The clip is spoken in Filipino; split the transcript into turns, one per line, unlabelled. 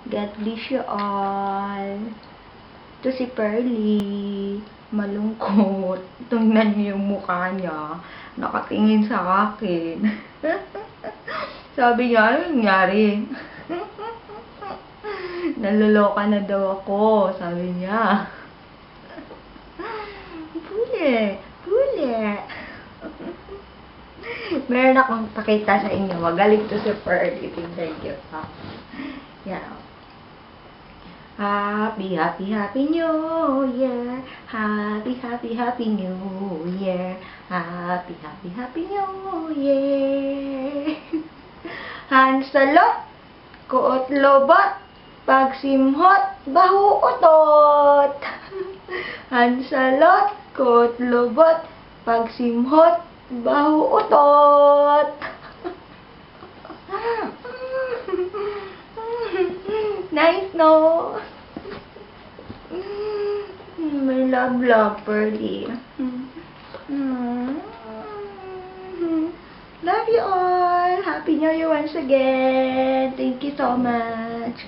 God bless you all. Ito si Pearly. Malungkot. Tingnan niyo yung mukha niya. Nakatingin sa akin. Sabi niya, anong nangyari? Naloloka na daw ako. Sabi niya. Pule. Meron akong pakita sa inyo. Magaling to si Pearly. Tingnan niyo. Yan. Happy New Year. Happy New Year. Happy New Year. Hansalot, kuot lobot, pagsimhot, bahu utot. Hansalot, kuot lobot, pagsimhot, bahu utot. Nice, no? My love, Pearly. Love you all. Happy New Year once again. Thank you so much.